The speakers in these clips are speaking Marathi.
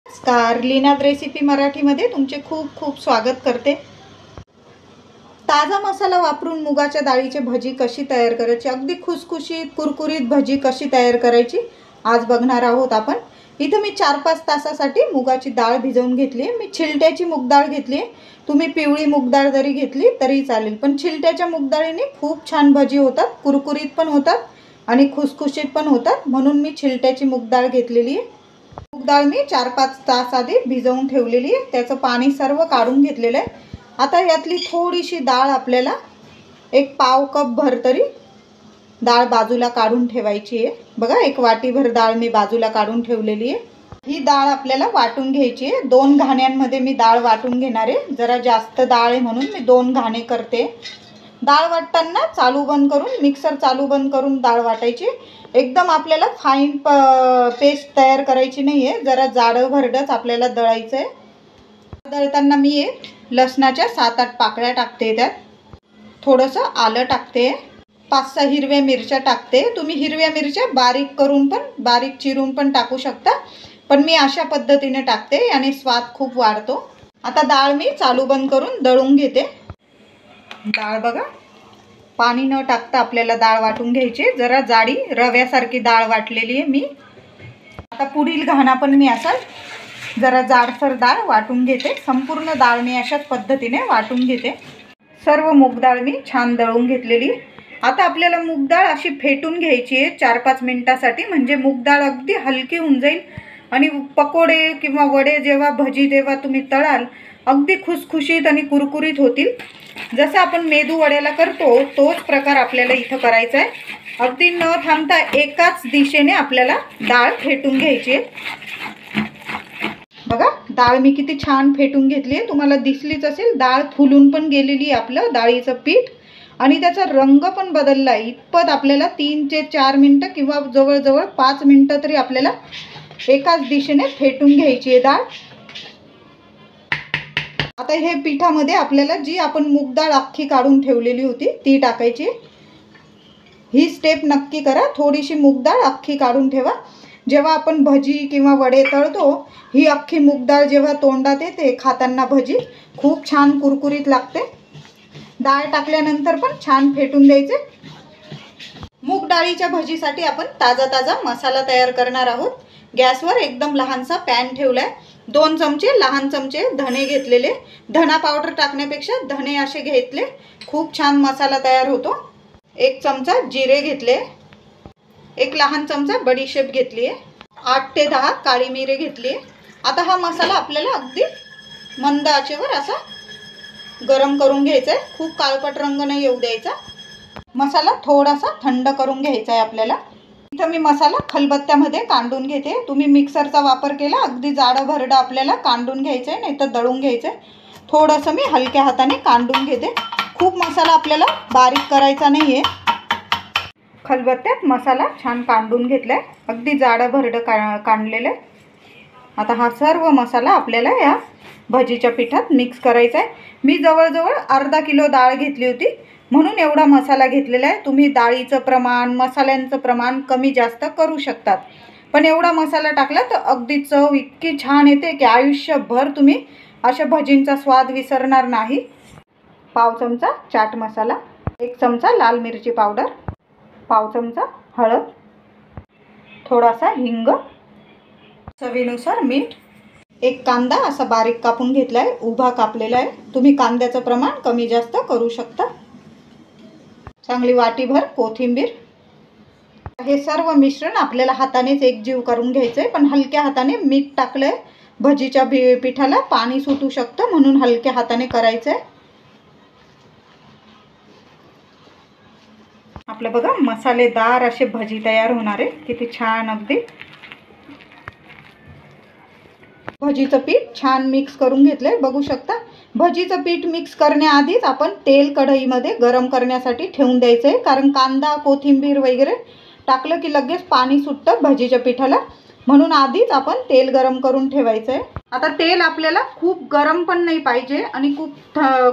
नमस्कार, लीनाद रेसिपी मराठीमध्ये तुमचे खूप खूप स्वागत करते। ताजा मसाला वापरून मुगाच्या डाळीची भजी कशी तयार करायची, अगदी खुसखुशीत कुरकुरीत भजी कशी तयार करायची आज बघणार आहोत आपण। इथे मी 4-5 तासासाठी मुगाची डाळ भिजवून घेतली आहे। मी छिलट्याची मूग डाळ घेतली आहे। तुम्ही पिवळी मूग डाळ जरी घेतली तरी चालेल, पण छिलट्याच्या मूग डाळीने खूप छान भजी होतात, कुरकुरीत पण होतात आणि खुसखुशीत पण होतात, म्हणून मी छिलट्याची मूग डाळ घेतलेली आहे। मूग डाळ मी 4-5 तास आधी भिजवून ठेवलेली आहे, त्याचं पाणी सर्व काढून घेतलेलं आहे। आता यातली थोडीशी डाळ आपल्याला एक पाव कप भर तरी डाळ बाजूला काढून ठेवायची आहे। बघा, एक वाटीभर डाळ मी बाजूला काढून ठेवलेली आहे। ही डाळ आपल्याला वाटून घ्यायची आहे। 2 घाण्यांमध्ये मी डाळ वाटून घेणार आहे, जरा जास्त डाळ आहे म्हणून मी 2 घाणे करते। डाळ वाटताना चालू बंद करून, मिक्सर चालू बंद करून डाळ वाटायची। एकदम आपल्याला फाईन पेस्ट तयार करायची नाही आहे, जरा जाडं भरडच आपल्याला दळायचं आहे। दळताना मी लसणाच्या 7-8 पाकळ्या टाकते, त्यात थोडंसं आलं टाकते, 5-6 हिरव्या मिरच्या टाकते। तुम्ही हिरव्या मिरच्या बारीक करून पण, बारीक चिरून पण टाकू शकता, पण मी अशा पद्धतीने टाकते, याने स्वाद खूप वाढतो। आता डाळ मी चालू बंद करून दळून घेते। डाळ बघा, पाणी न टाकता आपल्याला डाळ वाटून घ्यायची, जरा जाडी रव्यासारखी डाळ वाटलेली आहे मी। आता पुढील घाणा पण मी असा जरा जाडसर डाळ वाटून घेते। संपूर्ण डाळ मी अशाच पद्धतीने वाटून घेते। सर्व मूग डाळ मी छान दळून घेतलेली। आता आपल्याला मूग डाळ अशी फेटून घ्यायची आहे 4-5 मिनिटासाठी, म्हणजे मूग डाळ अगदी हलकी होऊन जाईल आणि पकोडे किंवा वडे जेव्हा, भजी जेव्हा तुम्ही तळाल, अगदी खुसखुशीत आणि कुरकुरीत होतील। जसं आपण मेदू वड्याला करतो तोच प्रकार आपल्याला इथं करायचा आहे। अगदी न थांबता एकाच दिशेने आपल्याला डाळ फेटून घ्यायची आहे। बघा, डाळ मी किती छान फेटून घेतली आहे, तुम्हाला दिसलीच असेल। डाळ फुलून पण गेलेली आहे आपलं डाळीचं पीठ, आणि त्याचा रंग पण बदलला आहे। इतपत आपल्याला 3 ते 4 मिनिटं किंवा जवळजवळ 5 मिनिटं तरी आपल्याला एकाच दिशेने फेटून घ्यायची आहे डाळ। आता हे पिठामध्ये आपल्याला जी आपण मूग डाळ अख्खी काढून ठेवलेली होती ती टाकायची। ही स्टेप नक्की करा, थोडीशी मूग डाळ अख्खी काढून ठेवा। जेव्हा आपण भजी किंवा वडे तळतो, ही अख्खी मूग डाळ जेव्हा तोंडात येते खाताना भजी खूप छान कुरकुरीत लागते। डाळ टाकल्यानंतर पण छान फेटून द्यायचे। मूग डाळीच्या भजीसाठी आपण ताजा मसाला तयार करणार आहोत। गॅसवर एकदम लहानसा पॅन ठेवलाय, 2 चमचे लहान चमचे धणे घेतलेले। धना पावडर टाकण्यापेक्षा धणे असे घेतले, खूप छान मसाला तयार होतो। 1 चमचा जिरे घेतले, 1 लहान चमचा बडीशेप घेतली आहे, 8 ते 10 काळी मिरी घेतली आहे। आता हा मसाला आपल्याला अगदी मंद आचेवर असा गरम करून घ्यायचा आहे, खूप काळपट रंग नाही येऊ द्यायचा। मसाला थोडासा थंड करून घ्यायचा आहे आपल्याला। इथं मी मसाला खलबत्त्यामध्ये कांडून घेते, तुम्ही मिक्सरचा वापर केला अगदी जाडं भरडं आपल्याला कांडून घ्यायचं आहे, नाही तर दळून घ्यायचं आहे। थोडंसं मी हलक्या हाताने कांडून घेते, खूप मसाला आपल्याला बारीक करायचा नाही आहे। खलबत्त्यात मसाला छान कांडून घेतलाय, अगदी जाडं भरडं कांडलेलं आहे। आता हा सर्व मसाला आपल्याला या भजीच्या पिठात मिक्स करायचा आहे। मी जवळजवळ अर्धा किलो डाळ घेतली होती, म्हणून एवढा मसाला घेतलेला आहे। तुम्ही डाळीचं प्रमाण, मसाल्यांचं प्रमाण कमी जास्त करू शकतात, पण एवढा मसाला टाकला तर अगदी चव इतकी छान येते की आयुष्यभर तुम्ही अशा भजींचा स्वाद विसरणार नाही। पाव चमचा चाट मसाला, 1 चमचा लाल मिरची पावडर, पाव चमचा हळद, थोडासा हिंग, चवीनुसार मीठ, 1 कांदा असा बारीक कापून घेतलाय, उभा कापलेला आहे। तुम्ही कांद्याचं प्रमाण कमी जास्त करू शकता। चांगली वाटीभर कोथिंबीर। हे सर्व मिश्रण आपल्याला हातानेच एकजीव करून घ्यायचंय, पण हलक्या हाताने मीठ टाकलंय, भजीच्या पिठाला पाणी सुटू शकतं, म्हणून हलक्या हाताने करायचंय। आपलं बघा मसालेदार असे भजी तयार होणार आहे, किती छान। अगदी भजीचं पीठ छान मिक्स करून घेतलंय, बघू शकता। भजीचं पीठ मिक्स करण्याआधीच आपण तेल कढईमध्ये गरम करण्यासाठी ठेवून द्यायचंय, कारण कांदा कोथिंबीर वगैरे टाकलं की लगेच पाणी सुटतं भजीच्या पिठाला, म्हणून आधीच आपण तेल गरम करून ठेवायचंय। आता तेल आपल्याला खूप गरम पण नाही पाहिजे आणि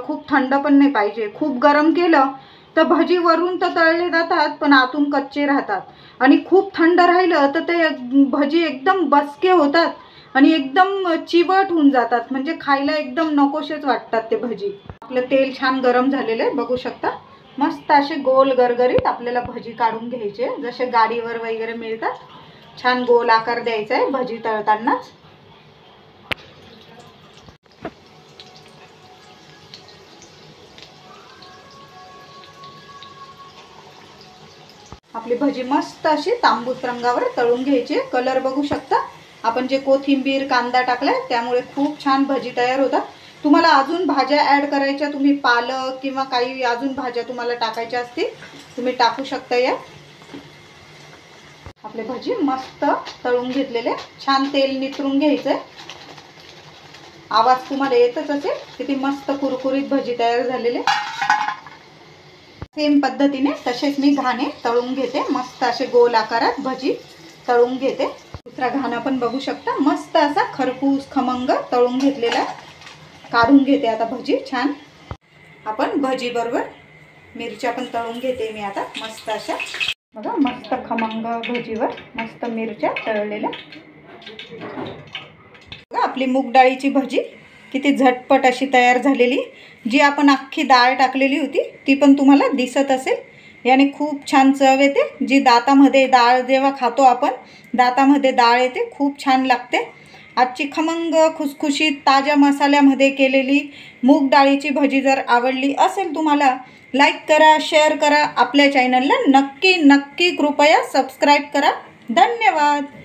खूप थंड पण नाही पाहिजे। खूप गरम केलं तर भजी वरून तर तळले जातात, पण आतून कच्चे राहतात, आणि खूप थंड राहिलं तर ते भजी एकदम बसके होतात आणि एकदम चिवट होऊन जातात, म्हणजे खायला एकदम नकोशेच वाटतात ते भजी. आपलं तेल छान गरम झालेलं आहे, बघू शकता. मस्त असे गोल गरगरीत आपल्याला भजी काढून घ्यायचे, जसे गाडीवर वगैरे मिळतात. छान गोल आकार द्यायचा आहे भजी तळतानाच. आपली भजी मस्त अशी तांबूस रंगावर तळून घ्यायची. कलर बघू शकता. आपण जे कोथिंबीर कांदा टाकलाय त्यामुळे खूप छान भजी तयार होतात. तुम्हाला अजून भाज्या ॲड करायच्या, तुम्ही पालक किंवा काही अजून भाज्या तुम्हाला टाकायच्या असतील तुम्ही टाकू शकता. या आपले भजी मस्त तळून घेतलेले, छान तेल नितरून घ्यायचंय. आवाज तुम्हाला येतच असेल. किती मस्त कुरकुरीत भजी तयार झालेले. सेम पद्धतीने तसेच मी घाणे तळून घेते. मस्त असे गोल आकारात भजी तळून घेते. दुसरा घाणा पण बघू शकता. मस्त असा खरपूस खमंग तळून घेतलेला काढून घेते आता भजी. छान आपण भजी बरोबर मिरच्या पण तळून घेते मी आता. मस्त अशा बघा, मस्त खमंग भजीवर मस्त मिरच्या तळलेल्या. बघा आपली मूग डाळीची भजी किती झटपट अशी तयार झालेली. जी आपण अख्खी डाळ टाकलेली होती ती पण तुम्हाला दिसत असेल. याने खूप छान चव येते. जी दातामध्ये डाळ जेव्हा खातो आपण, दातामध्ये डाळ येते, खूप छान लागते. आजची खमंग खुसखुशीत ताज्या मसाल्यामध्ये केलेली मूग डाळीची भजी जर आवडली असेल तुम्हाला, लाईक करा, शेअर करा. आपल्या चॅनलला नक्की कृपया सबस्क्राईब करा. धन्यवाद.